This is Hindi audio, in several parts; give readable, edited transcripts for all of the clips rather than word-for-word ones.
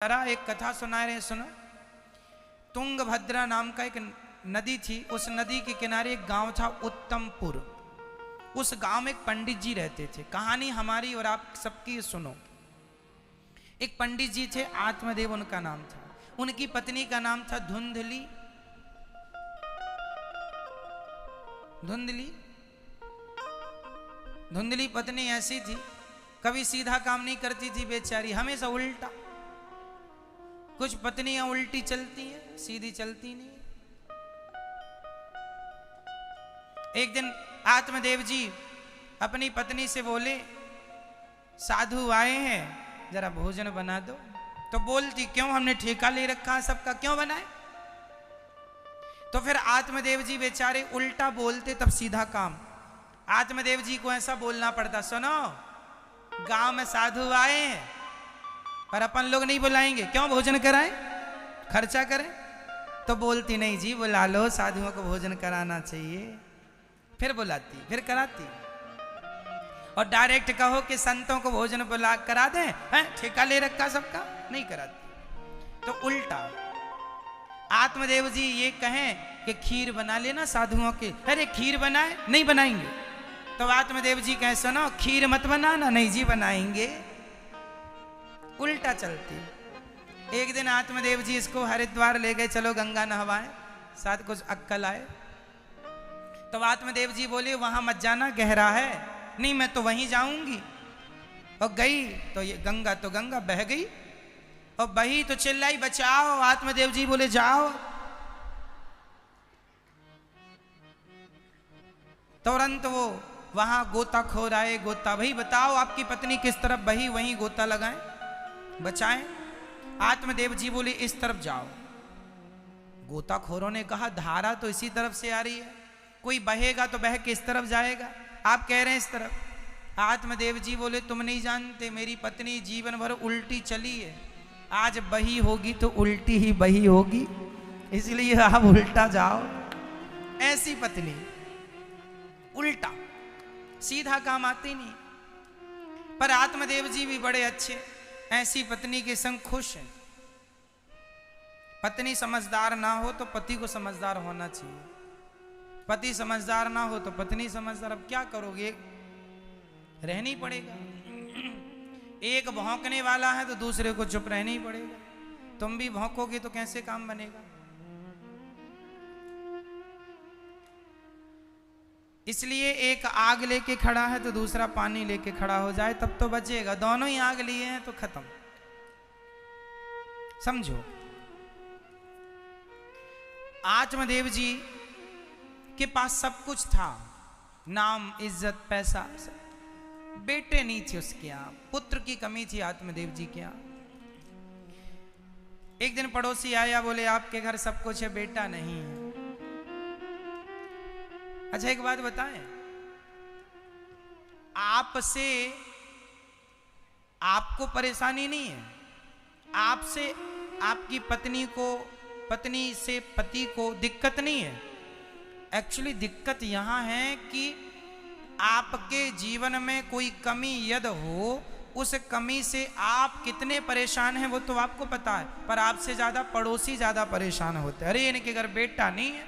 एक कथा सुना रहे, सुनो। तुंगभद्रा नाम का एक नदी थी। उस नदी के किनारे एक गांव था, उत्तमपुर। उस गांव में एक पंडित जी रहते थे। कहानी हमारी और आप सबकी सुनो। एक पंडित जी थे, आत्मदेव उनका नाम था। उनकी पत्नी का नाम था धुंधली। धुंधली धुंधली पत्नी ऐसी थी, कभी सीधा काम नहीं करती थी बेचारी, हमेशा उल्टा। कुछ पत्नियां उल्टी चलती हैं, सीधी चलती नहीं। एक दिन आत्मदेव जी अपनी पत्नी से बोले, साधु आए हैं, जरा भोजन बना दो। तो बोलती, क्यों, हमने ठेका ले रखा है सबका, क्यों बनाए। तो फिर आत्मदेव जी बेचारे उल्टा बोलते, तब सीधा काम। आत्मदेव जी को ऐसा बोलना पड़ता, सुनो, गांव में साधु आए हैं पर अपन लोग नहीं बुलाएंगे, क्यों, भोजन कराएं, खर्चा करें। तो बोलती, नहीं जी, बुला लो, साधुओं को भोजन कराना चाहिए। फिर बुलाती, फिर कराती। और डायरेक्ट कहो कि संतों को भोजन बुला करा दें, हैं, ठेका ले रखा सबका, नहीं कराती। तो उल्टा। आत्मदेव जी ये कहें कि खीर बना लेना साधुओं के, अरे खीर बनाए, नहीं बनाएंगे। तो आत्मदेव जी कहें, सुनो, खीर मत बनाना, नहीं जी बनाएंगे। उल्टा चलती। एक दिन आत्मदेव जी इसको हरिद्वार ले गए, चलो गंगा नहवाएं, साथ कुछ अक्कल आए। तो आत्मदेव जी बोले, वहां मत जाना, गहरा है। नहीं, मैं तो वहीं जाऊंगी। और गई तो ये गंगा तो गंगा बह गई, और बही तो चिल्लाई, बचाओ। आत्मदेव जी बोले, जाओ। तुरंत वो वहां गोताखोर आए, गोता, भाई बताओ आपकी पत्नी किस तरफ बही, वहीं गोता लगाएं, बचाएं। आत्मदेव जी बोले, इस तरफ जाओ। गोताखोरों ने कहा, धारा तो इसी तरफ से आ रही है, कोई बहेगा तो बह के इस तरफ जाएगा, आप कह रहे हैं इस तरफ। आत्मदेव जी बोले, तुम नहीं जानते, मेरी पत्नी जीवन भर उल्टी चली है, आज बही होगी तो उल्टी ही बही होगी, इसलिए आप उल्टा जाओ। ऐसी पत्नी, उल्टा, सीधा काम आते नहीं। पर आत्मदेव जी भी बड़े अच्छे, ऐसी पत्नी के संग खुश हैं। पत्नी समझदार ना हो तो पति को समझदार होना चाहिए, पति समझदार ना हो तो पत्नी समझदार। अब क्या करोगे, रहनी पड़ेगा। एक भौंकने वाला है तो दूसरे को चुप रहना ही पड़ेगा। तुम भी भौंकोगे तो कैसे काम बनेगा। इसलिए एक आग लेके खड़ा है तो दूसरा पानी लेके खड़ा हो जाए, तब तो बचेगा। दोनों ही आग लिए हैं तो खत्म, समझो। आत्मदेव जी के पास सब कुछ था, नाम, इज्जत, पैसा, बेटे नहीं थे उसके यहाँ, पुत्र की कमी थी आत्मदेव जी के यहाँ। एक दिन पड़ोसी आया, बोले, आपके घर सब कुछ है, बेटा नहीं है। अच्छा एक बात बताएं, आपसे आपको परेशानी नहीं है, आपसे आपकी पत्नी को, पत्नी से पति को दिक्कत नहीं है। एक्चुअली दिक्कत यहां है कि आपके जीवन में कोई कमी यदि हो, उस कमी से आप कितने परेशान हैं वो तो आपको पता है, पर आपसे ज्यादा पड़ोसी ज्यादा परेशान होते हैं। अरे इनके घर बेटा नहीं है,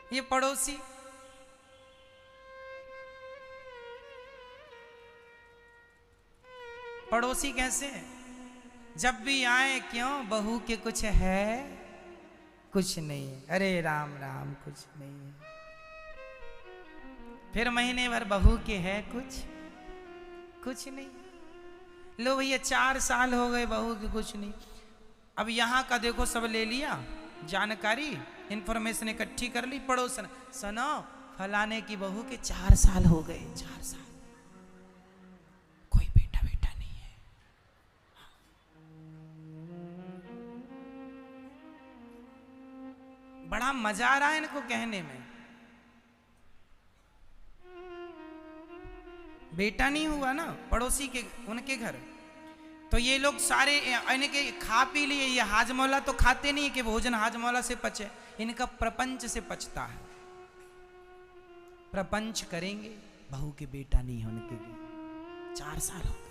ये पड़ोसी। पड़ोसी कैसे हैं, जब भी आए, क्यों, बहू के कुछ है, कुछ नहीं, अरे राम राम, कुछ नहीं। फिर महीने भर, बहू के है कुछ नहीं। लो भैया 4 साल हो गए, बहू के कुछ नहीं। अब यहां का देखो, सब ले लिया जानकारी, इंफॉर्मेशन इकट्ठी कर ली। पड़ोसन, सुनो, फलाने की बहू के 4 साल हो गए, 4 साल, कोई बेटा नहीं है। बड़ा मजा आ रहा है इनको कहने में, बेटा नहीं हुआ ना पड़ोसी के, उनके घर। तो ये लोग सारे इनके खा पी लिए, ये हाजमौला तो खाते नहीं कि भोजन हाजमौला से पचे, इनका प्रपंच से पचता है। प्रपंच करेंगे, बहू के बेटा नहीं होने के लिए, 4 साल हो गए।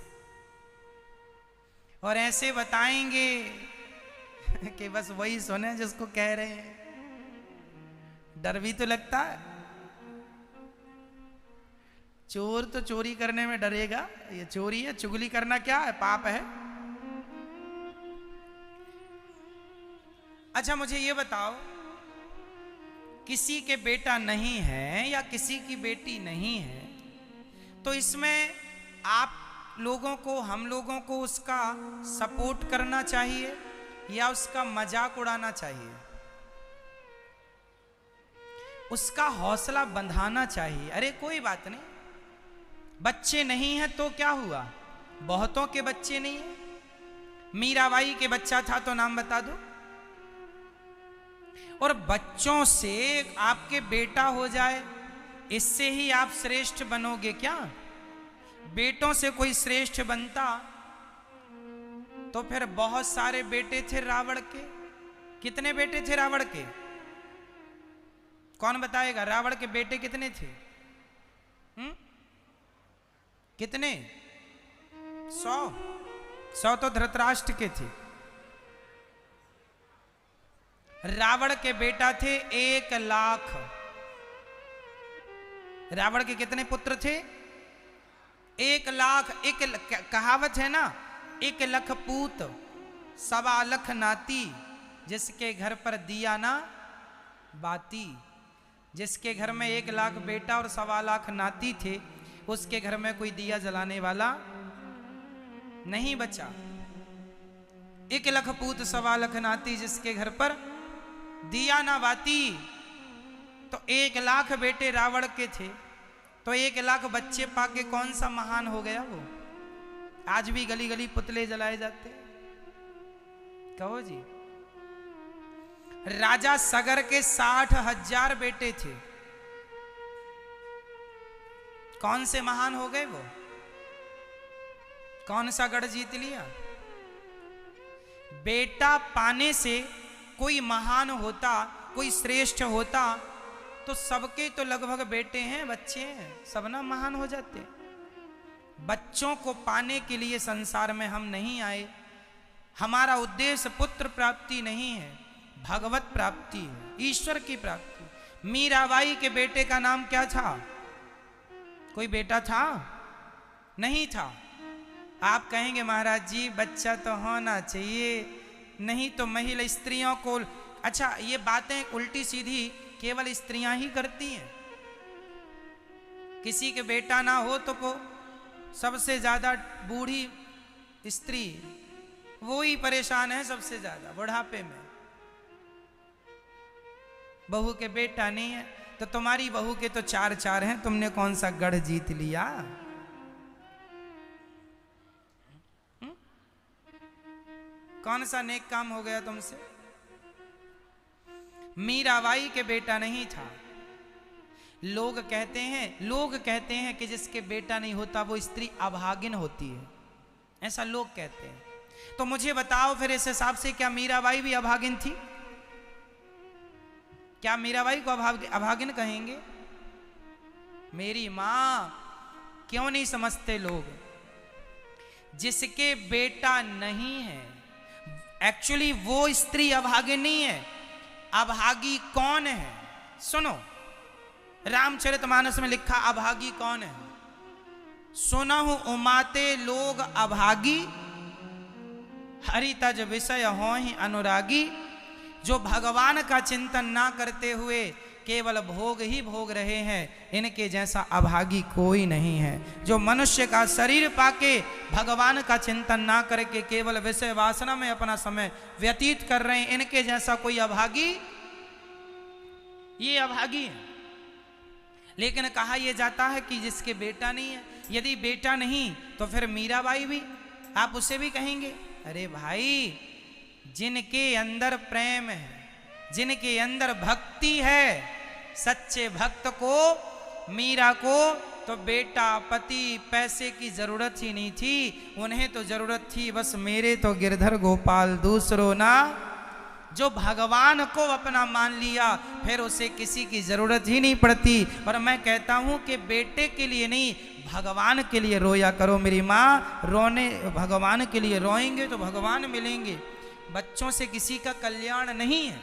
और ऐसे बताएंगे कि बस वही सुने जिसको कह रहे हैं। डर भी तो लगता है। चोर तो चोरी करने में डरेगा, ये चोरी है, चुगली करना क्या है, पाप है। अच्छा मुझे ये बताओ, किसी के बेटा नहीं है या किसी की बेटी नहीं है, तो इसमें आप लोगों को, हम लोगों को उसका सपोर्ट करना चाहिए या उसका मजाक उड़ाना चाहिए, उसका हौसला बंधाना चाहिए। अरे कोई बात नहीं, बच्चे नहीं है तो क्या हुआ, बहुतों के बच्चे नहीं है। मीराबाई के बच्चा था तो नाम बता दो। और बच्चों से आपके बेटा हो जाए, इससे ही आप श्रेष्ठ बनोगे क्या? बेटों से कोई श्रेष्ठ बनता तो फिर बहुत सारे बेटे थे रावण के। कितने बेटे थे रावण के? कौन बताएगा? रावण के बेटे कितने थे? कितने? 100 तो धृतराष्ट्र के थे। रावण के बेटा थे 1,00,000। रावण के कितने पुत्र थे? 1,00,000। एक कहावत है ना, 1,00,000 पूत 1,25,00,000 नाती, जिसके घर पर दिया ना बाती। जिसके घर में 1,00,000 बेटा और 1,25,00,000 नाती थे, उसके घर में कोई दिया जलाने वाला नहीं बचा। 1,00,000 पूत 1,25,00,000 नाती, जिसके घर पर दिया ना बाती। तो 1,00,000 बेटे रावण के थे, तो 1,00,000 बच्चे पाके कौन सा महान हो गया वो? आज भी गली गली पुतले जलाए जाते। कहो जी। राजा सगर के 60,000 बेटे थे, कौन से महान हो गए वो? कौन सा गढ़ जीत लिया? बेटा पाने से कोई महान होता, कोई श्रेष्ठ होता तो सबके तो लगभग बेटे हैं, बच्चे हैं, सब ना महान हो जाते। बच्चों को पाने के लिए संसार में हम नहीं आए। हमारा उद्देश्य पुत्र प्राप्ति नहीं है, भगवत प्राप्ति है, ईश्वर की प्राप्ति। मीराबाई के बेटे का नाम क्या था? कोई बेटा था? नहीं था। आप कहेंगे महाराज जी बच्चा तो होना चाहिए, नहीं तो महिला स्त्रियों को। अच्छा, ये बातें उल्टी सीधी केवल स्त्रियां ही करती हैं। किसी के बेटा ना हो तो को सबसे ज्यादा बूढ़ी स्त्री वो ही परेशान है सबसे ज्यादा बुढ़ापे में। बहू के बेटा नहीं है तो तुम्हारी बहू के तो 4 हैं, तुमने कौन सा गढ़ जीत लिया? कौन सा नेक काम हो गया तुमसे? मीराबाई के बेटा नहीं था। लोग कहते हैं कि जिसके बेटा नहीं होता वो स्त्री अभागिन होती है, ऐसा लोग कहते हैं। तो मुझे बताओ फिर इस हिसाब से क्या मीराबाई भी अभागिन थी? क्या मीराबाई को अभागिन कहेंगे? मेरी मां, क्यों नहीं समझते लोग? जिसके बेटा नहीं है, एक्चुअली वो स्त्री अभागिन नहीं है। अभागी कौन है? सुनो, रामचरितमानस में लिखा अभागी कौन है। सुनहु उमाते लोग अभागी, हरि तज विषय होहि अनुरागी। जो भगवान का चिंतन ना करते हुए केवल भोग ही भोग रहे हैं, इनके जैसा अभागी कोई नहीं है। जो मनुष्य का शरीर पाके भगवान का चिंतन ना करके केवल विषय वासना में अपना समय व्यतीत कर रहे हैं, इनके जैसा कोई अभागी, ये अभागी है। लेकिन कहा यह जाता है कि जिसके बेटा नहीं है, यदि बेटा नहीं तो फिर मीराबाई भी, आप उसे भी कहेंगे अरे भाई, जिनके अंदर प्रेम है, जिनके अंदर भक्ति है, सच्चे भक्त को, मीरा को तो बेटा, पति, पैसे की जरूरत ही नहीं थी। उन्हें तो जरूरत थी बस मेरे तो गिरधर गोपाल दूसरो ना। जो भगवान को अपना मान लिया फिर उसे किसी की जरूरत ही नहीं पड़ती। और मैं कहता हूं कि बेटे के लिए नहीं, भगवान के लिए रोया करो मेरी माँ। रोने भगवान के लिए रोएंगे तो भगवान मिलेंगे। बच्चों से किसी का कल्याण नहीं है।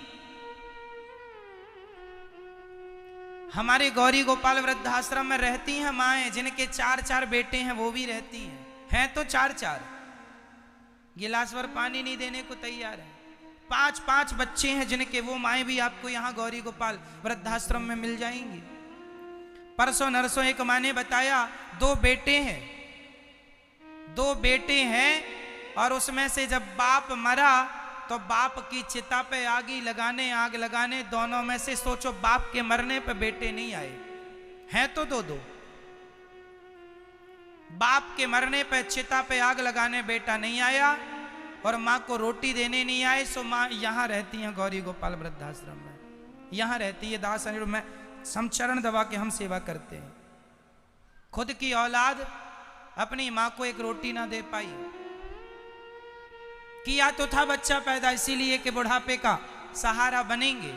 हमारे गौरी गोपाल वृद्धाश्रम में रहती हैं माएँ जिनके 4-4 बेटे हैं, वो भी रहती हैं तो 4-4 गिलास भर पानी नहीं देने को तैयार है। 5-5 बच्चे हैं जिनके, वो माएँ भी आपको यहाँ गौरी गोपाल वृद्धाश्रम में मिल जाएंगी। परसों नरसों एक माँ ने बताया 2 बेटे हैं और उसमें से जब बाप मरा तो बाप की चिता पे आग लगाने दोनों में से सोचो बाप के मरने पे बेटे नहीं आए हैं तो 2-2। बाप के मरने पे चिता पे आग लगाने बेटा नहीं आया और माँ को रोटी देने नहीं आए। सो माँ यहाँ रहती हैं गौरी गोपाल वृद्धाश्रम में, यहाँ रहती है दास में। समचरण दबा के हम सेवा करते हैं। खुद की औलाद अपनी माँ को एक रोटी ना दे पाई। किया तो था बच्चा पैदा इसीलिए कि बुढ़ापे का सहारा बनेंगे।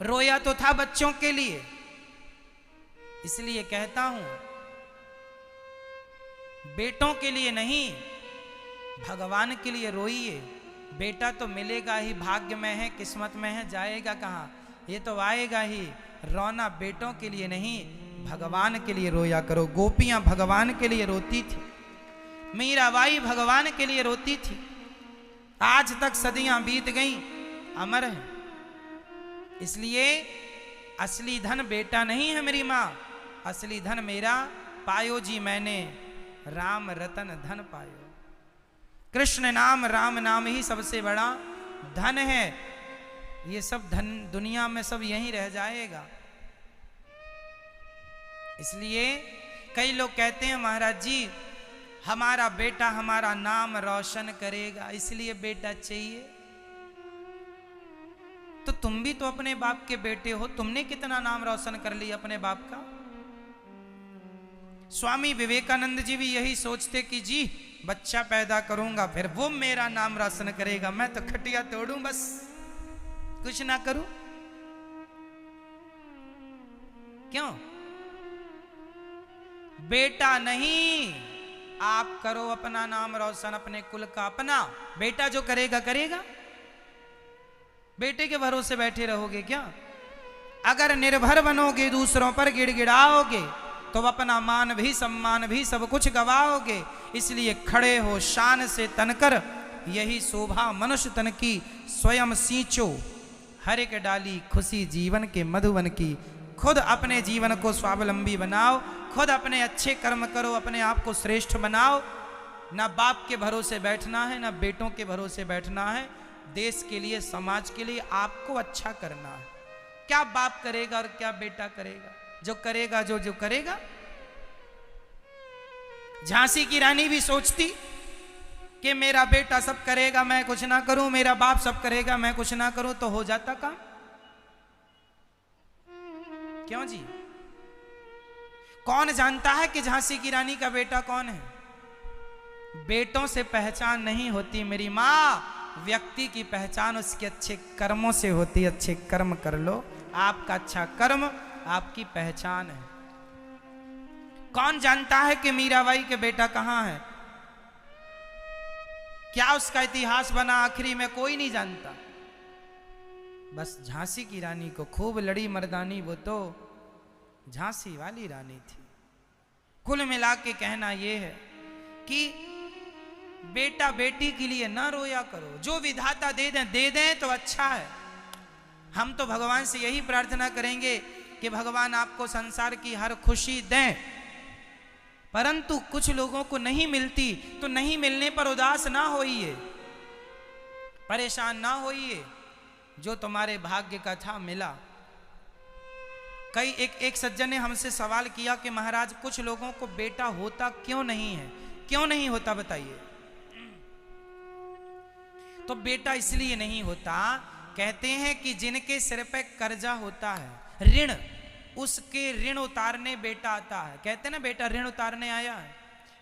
रोया तो था बच्चों के लिए। इसलिए कहता हूं बेटों के लिए नहीं, भगवान के लिए रोइए। बेटा तो मिलेगा ही, भाग्य में है, किस्मत में है, जाएगा कहां, ये तो आएगा ही। रोना बेटों के लिए नहीं, भगवान के लिए रोया करो। गोपियां भगवान के लिए रोती थी, मीराबाई भगवान के लिए रोती थी। आज तक सदियां बीत गईं, अमर है। इसलिए असली धन बेटा नहीं है मेरी माँ, असली धन मेरा पायो जी मैंने राम रतन धन पायो। कृष्ण नाम राम नाम ही सबसे बड़ा धन है। ये सब धन दुनिया में सब यहीं रह जाएगा। इसलिए कई लोग कहते हैं महाराज जी हमारा बेटा हमारा नाम रोशन करेगा, इसलिए बेटा चाहिए। तो तुम भी तो अपने बाप के बेटे हो, तुमने कितना नाम रोशन कर लिया अपने बाप का। स्वामी विवेकानंद जी भी यही सोचते कि जी बच्चा पैदा करूंगा फिर वो मेरा नाम रोशन करेगा, मैं तो खटिया तोड़ूं बस, कुछ ना करूं। क्यों? बेटा नहीं, आप करो अपना नाम रोशन, अपने कुल का। अपना बेटा जो करेगा करेगा, बेटे के भरोसे बैठे रहोगे क्या? अगर निर्भर बनोगे, दूसरों पर गिड़गिड़ाओगे, तो अपना मान भी सम्मान भी सब कुछ गवाओगे। इसलिए खड़े हो शान से तनकर, यही शोभा मनुष्य तन की। स्वयं सींचो हर एक डाली खुशी जीवन के मधुवन की। खुद अपने जीवन को स्वावलंबी बनाओ, खुद अपने अच्छे कर्म करो, अपने आप को श्रेष्ठ बनाओ। ना बाप के भरोसे बैठना है, ना बेटों के भरोसे बैठना है। देश के लिए, समाज के लिए आपको अच्छा करना है। क्या बाप करेगा और क्या बेटा करेगा? जो करेगा, जो करेगा। झांसी की रानी भी सोचती कि मेरा बेटा सब करेगा मैं कुछ ना करूं, मेरा बाप सब करेगा मैं कुछ ना करूं, तो हो जाता काम। क्यों जी? कौन जानता है कि झांसी की रानी का बेटा कौन है? बेटों से पहचान नहीं होती मेरी माँ, व्यक्ति की पहचान उसके अच्छे कर्मों से होती। अच्छे कर्म कर लो, आपका अच्छा कर्म आपकी पहचान है। कौन जानता है कि मीराबाई के बेटा कहां है? क्या उसका इतिहास बना आखिरी में? कोई नहीं जानता। बस झांसी की रानी को खूब लड़ी मर्दानी, वो तो झांसी वाली रानी थी। कुल मिला के कहना यह है कि बेटा बेटी के लिए ना रोया करो। जो विधाता दे दें तो अच्छा है। हम तो भगवान से यही प्रार्थना करेंगे कि भगवान आपको संसार की हर खुशी दें, परंतु कुछ लोगों को नहीं मिलती तो नहीं मिलने पर उदास ना होइए, परेशान ना होइए। जो तुम्हारे भाग्य का था मिला। कई एक सज्जन ने हमसे सवाल किया कि महाराज कुछ लोगों को बेटा होता क्यों नहीं है, क्यों नहीं होता बताइए। तो बेटा इसलिए नहीं होता, कहते हैं कि जिनके सिर पे कर्जा होता है, ऋण, उसके ऋण उतारने बेटा आता है। कहते हैं ना बेटा ऋण उतारने आया है।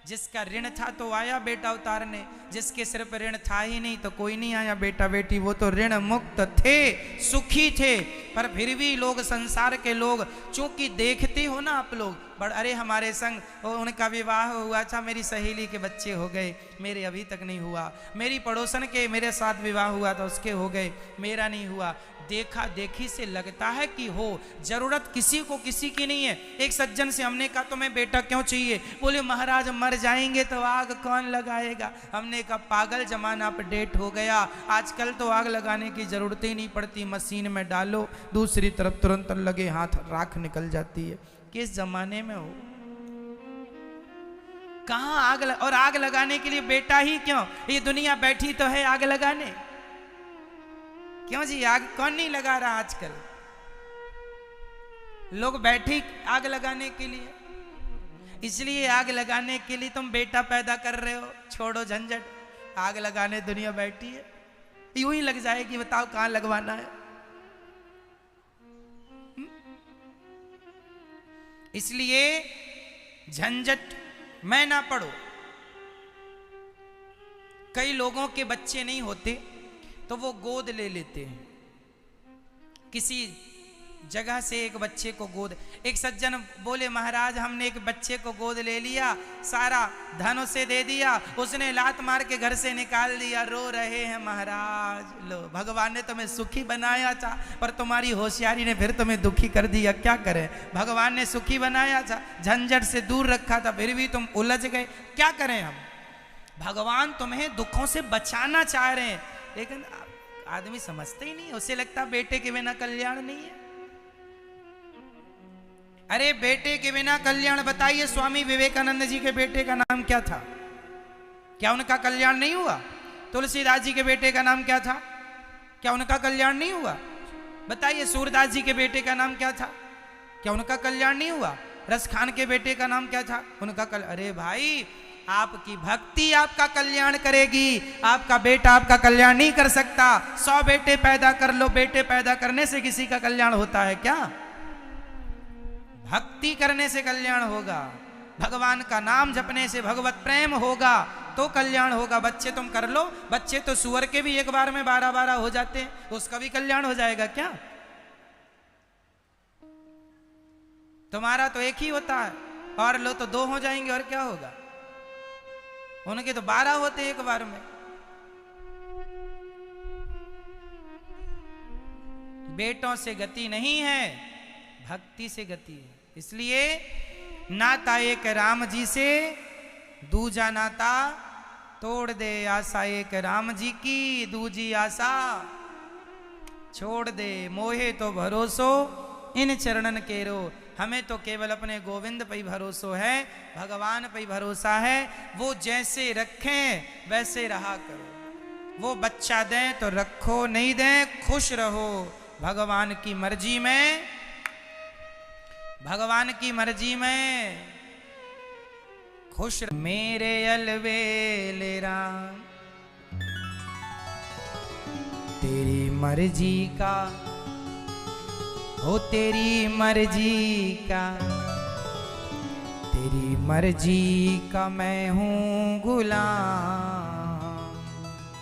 जिसका ऋण था तो आया बेटा उतारने, जिसके सिर पर ऋण था ही नहीं तो कोई नहीं आया बेटा बेटी। वो तो ऋण मुक्त थे, सुखी थे। पर फिर भी लोग, संसार के लोग, चूंकि देखते हो ना आप लोग, अरे हमारे संग उनका विवाह हुआ था, मेरी सहेली के बच्चे हो गए, मेरे अभी तक नहीं हुआ। मेरी पड़ोसन के मेरे साथ विवाह हुआ था, उसके हो गए, मेरा नहीं हुआ। देखा देखी से लगता है कि हो, जरूरत किसी को किसी की नहीं है। एक सज्जन से हमने कहा तुम्हें बेटा क्यों चाहिए? बोले महाराज मर जाएंगे तो आग कौन लगाएगा। हमने कहा पागल, जमाना अपडेट हो गया, आजकल तो आग लगाने की जरूरत ही नहीं पड़ती, मशीन में डालो, दूसरी तरफ तुरंत लगे हाथ राख निकल जाती है। किस जमाने में हो? कहां और आग लगाने के लिए बेटा ही क्यों? ये दुनिया बैठी तो है आग लगाने। क्यों जी, आग कौन नहीं लगा रहा आजकल? लोग बैठे आग लगाने के लिए। इसलिए आग लगाने के लिए तुम बेटा पैदा कर रहे हो। छोड़ो झंझट, आग लगाने दुनिया बैठी है, यूं ही लग जाएगी। बताओ कहां लगवाना है? इसलिए झंझट में ना पड़ो। कई लोगों के बच्चे नहीं होते तो वो गोद ले लेते हैं। किसी जगह से एक बच्चे को गोद, एक सज्जन बोले महाराज हमने एक बच्चे को गोद ले लिया, सारा धन उसे दे दिया, उसने लात मार के घर से निकाल दिया, रो रहे हैं महाराज। लो, भगवान ने तुम्हें सुखी बनाया था पर तुम्हारी होशियारी ने फिर तुम्हें दुखी कर दिया, क्या करें? भगवान ने सुखी बनाया था, झंझट से दूर रखा था, फिर भी तुम उलझ गए, क्या करें हम? भगवान तुम्हें दुखों से बचाना चाह रहे हैं, लेकिन आदमी समझते ही नहीं। उसे लगता बेटे के बिना कल्याण नहीं है। अरे बेटे के बिना कल्याण, बताइए स्वामी विवेकानंद जी के बेटे का नाम क्या था? क्या उनका कल्याण नहीं हुआ? तुलसीदास जी के बेटे का नाम क्या था? क्या उनका कल्याण नहीं हुआ? बताइए सूरदास जी के बेटे का नाम क्या था? क्या उनका कल्याण नहीं हुआ? रस खान के बेटे का नाम क्या था? उनका अरे भाई, आपकी भक्ति आपका कल्याण करेगी, आपका बेटा आपका कल्याण नहीं कर सकता। 100 बेटे पैदा कर लो, बेटे पैदा करने से किसी का कल्याण होता है क्या? भक्ति करने से कल्याण होगा, भगवान का नाम जपने से, भगवत प्रेम होगा तो कल्याण होगा। बच्चे तुम कर लो, बच्चे तो सुअर के भी एक बार में 12-12 हो जाते हैं, उसका भी कल्याण हो जाएगा क्या? तुम्हारा तो एक ही होता है, और लो तो 2 हो जाएंगे, और क्या होगा? उनके तो 12 होते एक बार में। बेटों से गति नहीं है, भक्ति से गति है। इसलिए नाता एक राम जी से, दूजा नाता तोड़ दे, आशा एक राम जी की, दूजी आशा छोड़ दे। मोहे तो भरोसो इन चरणन केरो, हमें तो केवल अपने गोविंद पे भरोसा है, भगवान पे भरोसा है। वो जैसे रखें वैसे रहा करो। वो बच्चा दें तो रखो, नहीं दें खुश रहो। भगवान की मर्जी में, भगवान की मर्जी में खुश रहो। मेरे अलवेले राम तेरी मर्जी का, हो तेरी मर्जी का, तेरी मर्जी का मैं हूँ गुलाम।